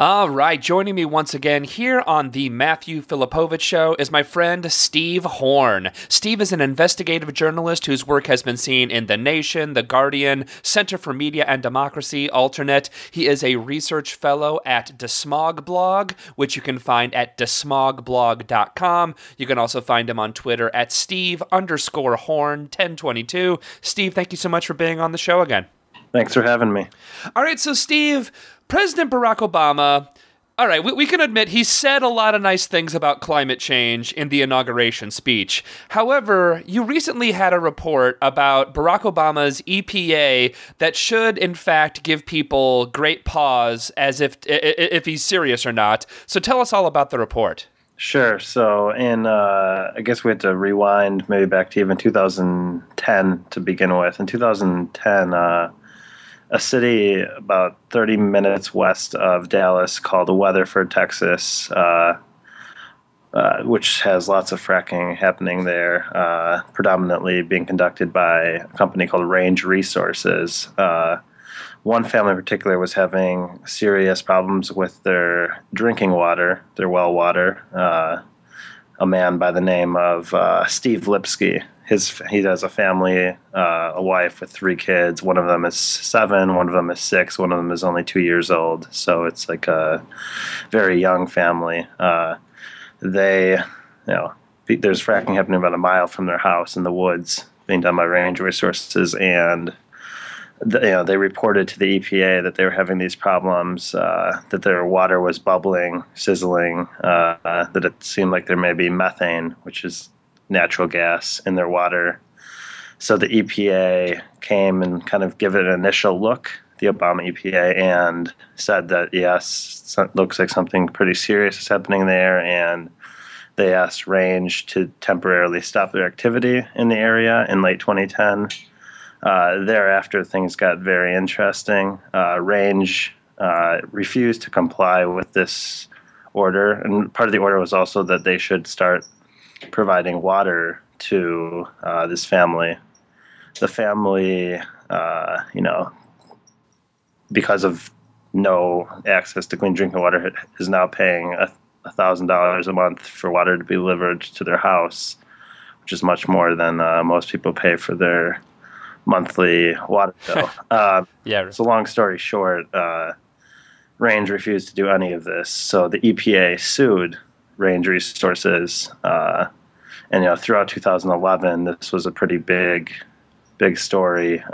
All right, joining me once again here on the Matthew Filipowicz Show is my friend Steve Horn. Steve is an investigative journalist whose work has been seen in The Nation, The Guardian, Center for Media and Democracy, Alternate. He is a research fellow at DeSmogBlog, which you can find at DeSmogBlog.com. You can also find him on Twitter at Steve_Horn1022. Steve, thank you so much for being on the show again. Thanks for having me. All right, so Steve, President Barack Obama, all right, we can admit he said a lot of nice things about climate change in the inauguration speech. However, you recently had a report about Barack Obama's EPA that should, in fact, give people great pause as if he's serious or not. So tell us all about the report. Sure. So I guess we had to rewind maybe back to even 2010 to begin with. In 2010, a city about 30 minutes west of Dallas called Weatherford, Texas, which has lots of fracking happening there, predominantly being conducted by a company called Range Resources. One family in particular was having serious problems with their drinking water, their well water. A man by the name of Steve Lipsky. He has a family, a wife with 3 kids. One of them is 7, one of them is 6, one of them is only 2 years old. So it's like a very young family. There's fracking happening about a mile from their house in the woods, being done by Range Resources, and they reported to the EPA that they were having these problems, that their water was bubbling, sizzling, that it seemed like there may be methane, which is natural gas, in their water. So the EPA came and kind of gave it an initial look, the Obama EPA, and said that, yes, it looks like something pretty serious is happening there, and they asked Range to temporarily stop their activity in the area in late 2010. Thereafter, things got very interesting. Range refused to comply with this order, and part of the order was also that they should start providing water to this family. The family, because of no access to clean drinking water, is now paying $1,000 a month for water to be delivered to their house, which is much more than most people pay for their monthly water bill. Yeah. So long story short, Range refused to do any of this. So the EPA sued Range Resources, and throughout 2011, this was a pretty big story.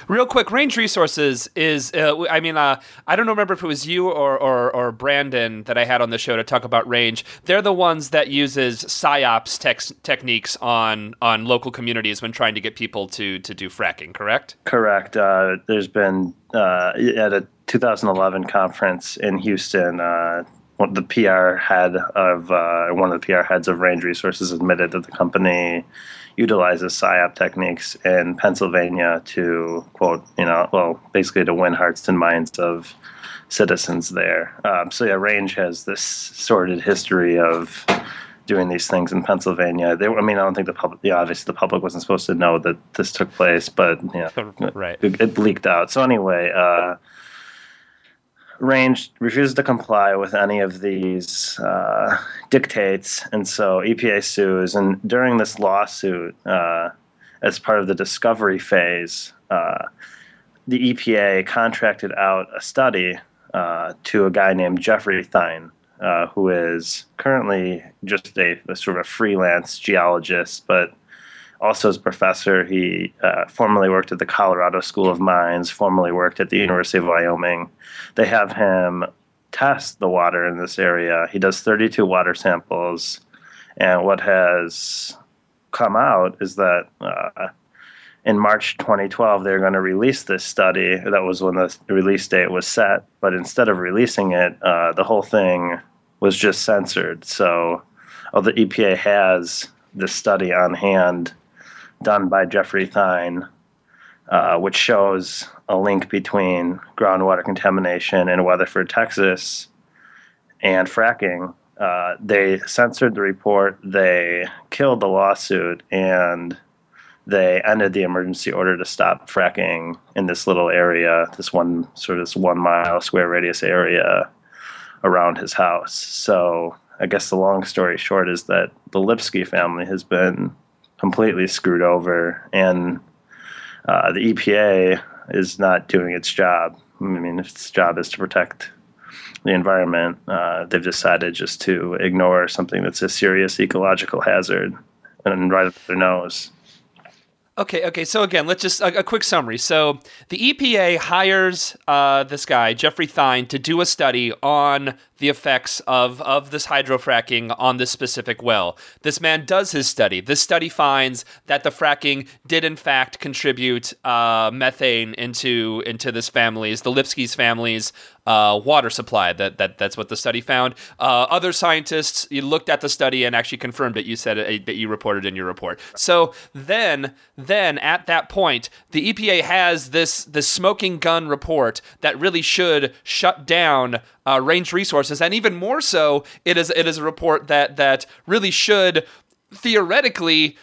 Real quick, Range Resources is, I don't remember if it was you or Brandon that I had on the show to talk about Range. They're the ones that uses PSYOPs techniques on local communities when trying to get people to do fracking, correct? Correct. There's been, at a 2011 conference in Houston, one of the PR heads of Range Resources admitted that the company utilizes PSYOP techniques in Pennsylvania to, quote, basically to win hearts and minds of citizens there. Range has this sordid history of doing these things in Pennsylvania. I don't think the public, obviously the public wasn't supposed to know that this took place, but right. It leaked out. So anyway, Range refuses to comply with any of these dictates, and so EPA sues. And during this lawsuit, as part of the discovery phase, the EPA contracted out a study to a guy named Jeffrey Thine, who is currently just a sort of freelance geologist, but also as a professor. He formerly worked at the Colorado School of Mines, formerly worked at the University of Wyoming. They have him test the water in this area. He does 32 water samples, and what has come out is that in March 2012, they're going to release this study. That was when the release date was set, but instead of releasing it, the whole thing was just censored. So the EPA has this study on hand done by Jeffrey Thine, which shows a link between groundwater contamination in Weatherford, Texas, and fracking. They censored the report. They killed the lawsuit, and they ended the emergency order to stop fracking in this little area, this 1 mile square radius area around his house. So I guess the long story short is that the Lipsky family has been completely screwed over, and the EPA is not doing its job. I mean, if its job is to protect the environment, they've decided just to ignore something that's a serious ecological hazard and right up their nose. Okay. So again, let's just a quick summary. So the EPA hires this guy, Jeffrey Thine, to do a study on the effects of this hydro-fracking on this specific well. This man does his study. This study finds that the fracking did in fact contribute methane into this family's, the Lipsky's family's, water supply. That's what the study found. Other scientists, you looked at the study and actually confirmed it. You said that you reported in your report. So then at that point, the EPA has this smoking gun report that really should shut down Range Resources, and even more so, it is a report that really should theoretically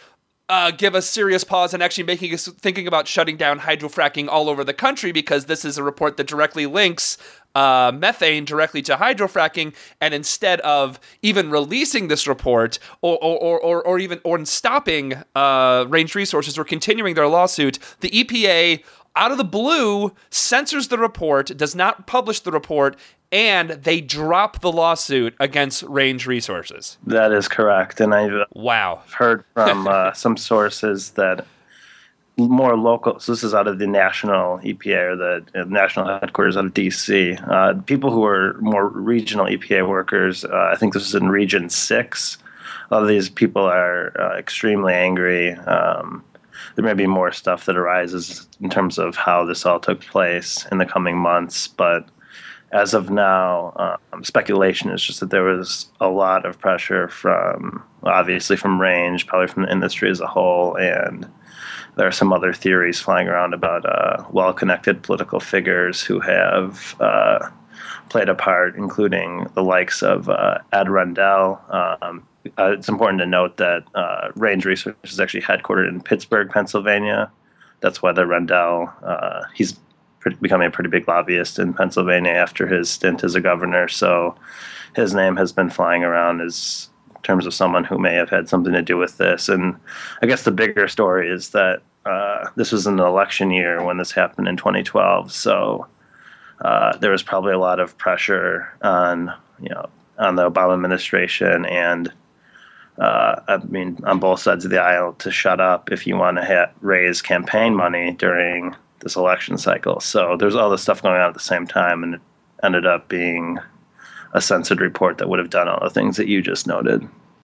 give us serious pause and actually making us thinking about shutting down hydrofracking all over the country, because this is a report that directly links methane directly to hydrofracking, and instead of even releasing this report or even stopping Range Resources or continuing their lawsuit, the EPA out of the blue censors the report, does not publish the report, and they drop the lawsuit against Range Resources. That is correct. And I've heard from some sources that more local, so this is out of the national EPA, or the national headquarters out of D.C., people who are more regional EPA workers, I think this is in Region 6, a lot of these people are extremely angry. There may be more stuff that arises in terms of how this all took place in the coming months, but as of now, speculation is just that there was a lot of pressure obviously from Range, probably from the industry as a whole, and there are some other theories flying around about well-connected political figures who have played a part, including the likes of Ed Rendell. It's important to note that Range Research is actually headquartered in Pittsburgh, Pennsylvania. That's why the Rendell, he's becoming a pretty big lobbyist in Pennsylvania after his stint as a governor. So his name has been flying around in terms of someone who may have had something to do with this. And I guess the bigger story is that this was an election year when this happened in 2012. So there was probably a lot of pressure on the Obama administration and on both sides of the aisle to shut up if you want to raise campaign money during this election cycle. So there's all this stuff going on at the same time, and it ended up being a censored report that would have done all the things that you just noted.